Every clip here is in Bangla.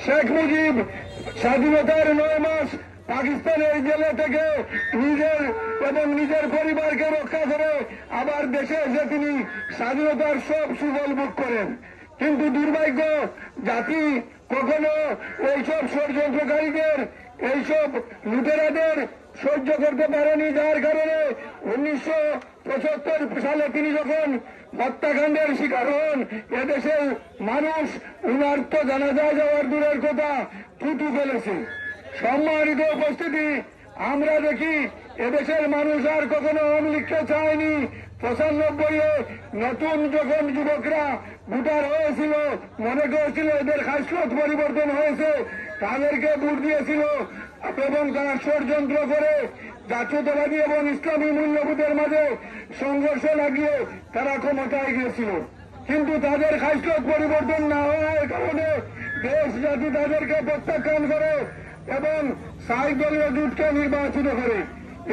শেখ মুজিব স্বাধীনতার 9 মাস পাকিস্তানের জেলে থেকে নিজের এবং নিজের পরিবারকে রক্ষা করে আবার দেশে এসে তিনি স্বাধীনতার সব সুফল ভোগ করেন। কিন্তু দুর্ভাগ্য, জাতি কখনো এইসব ষড়যন্ত্রকারীদের, এইসব লুটেরাদের সহ্য করতে পারেনি, যার কারণে 1975 সালে তিনি যখন হত্যাকাণ্ডের শিকার হন, এদেশের মানুষ উনার তো জানাজায় যাওয়ার দূরের কথা থুতু ফেলেছে। সম্মানিত উপস্থিতি, আমরা দেখি এদেশের মানুষ আর কখনো আওয়ামী লীগকে চায়নি। 95-এ নতুন যখন যুবকরা ভোটার হয়েছিল, মনে করেছিল এদের খাসলত পরিবর্তন হয়েছে, তাদেরকে ভোট দিয়েছিল এবং তারা ষড়যন্ত্র করে জাতীয়তাবাদী এবং ইসলামী মূল্যবোধের মাঝে সংঘর্ষ লাগিয়ে তারা ক্ষমতায় গিয়েছিল। কিন্তু তাদের খাসলত পরিবর্তন না হওয়ার কারণে দেশ জাতি তাদেরকে প্রত্যাখ্যান করে এবং ৬০ দলীয় জোটকে নির্বাচিত করে।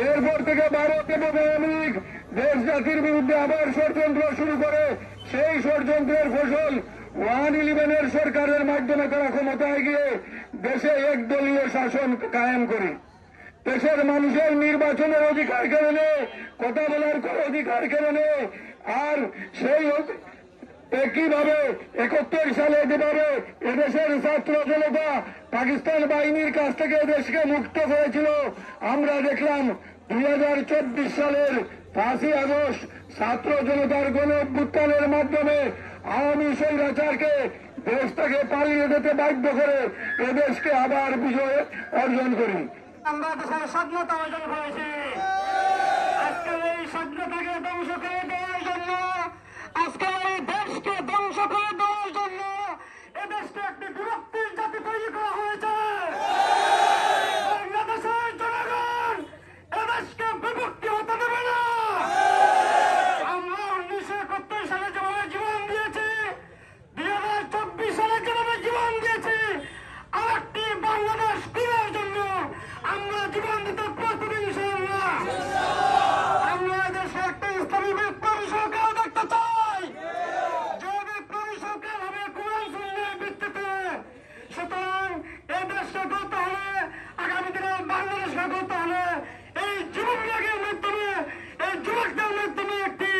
এরপর থেকে ভারত এবং আওয়ামী লীগ দেশ জাতির বিরুদ্ধে আবার ষড়যন্ত্র শুরু করে। সেই ষড়যন্ত্রের ফসল 111-এর সরকারের মাধ্যমে তারা ক্ষমতায় গিয়ে দেশে একদলীয় শাসন কায়েম করে। দেশের মানুষের নির্বাচনের অধিকার কেড়ে নেয়, কথা বলার অধিকার কেড়ে নেয়। আর সেই একইভাবে 71 সালে যেভাবে এদেশের ছাত্র জনতা পাকিস্তান বাহিনীর কাছ থেকে দেশকে মুক্ত করেছিল, আমরা দেখলাম 2024 সালের 5ই আগস্ট ছাত্র জনতার গণ অভ্যুত্থানের মাধ্যমে আওয়ামী স্বৈরাচারকে দেশ থেকে পালিয়ে যেতে বাধ্য করে এদেশকে আবার বিজয় অর্জন করি। আমরা দেশের স্বাধীনতা অর্জন করেছি। আজকের এই স্বাধীনতাকে ধ্বংস করে দেওয়ার জন্য, আজকের এই দেশকে ধ্বংস করে দেওয়ার জন্য এদেশকে একটি বিরক্তির জাতি তৈরি করা হয়েছে। বাংলাদেশের জনগণ এদেশকে বিভক্তি হতে দেবে না। আমরা 1971 সালে যেভাবে জীবন দিয়েছি, 2024 সালে যেভাবে জীবন দিয়েছি, আরেকটি বাংলাদেশ গড়ার জন্য আমরা জীবন দিতে প্রস্তুত ইনশাআল্লাহ। আমরা এদেশে একটা ইসলামী বিপ্লবী সরকার দেখতে চাই, যে বিপ্লবী সরকার হবে কোরআন সুন্নাহর ভিত্তিতে। সুতরাং এই দেশকে গড়তে হলে, আগামী দিনে বাংলাদেশকে গড়তে হলে এই যুবকদের মাধ্যমে, এই যুবকদের মাধ্যমে একটি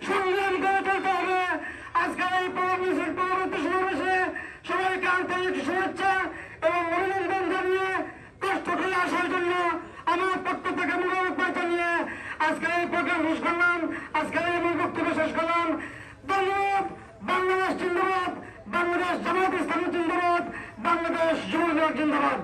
সংগ্রাম গড়ে তুলতে হবে। আজকের এই পরবর্তী সমাবেশে সবাইকে আন্তরিক শুভেচ্ছা এবং অভিনন্দন জানিয়ে, কষ্ট করে আসার জন্য আমার পক্ষ থেকে মুবারকবাদ জানিয়ে আজকের এই প্রোগ্রাম শেষ করলাম, আজকের এই মূল বক্তব্য শেষ করলাম। ধন্যবাদ। বাংলাদেশ জিন্দাবাদ, বাংলাদেশ জামায়াত ইসলামী জিন্দাবাদ, বাংলাদেশ যুব লীগ জিন্দাবাদ।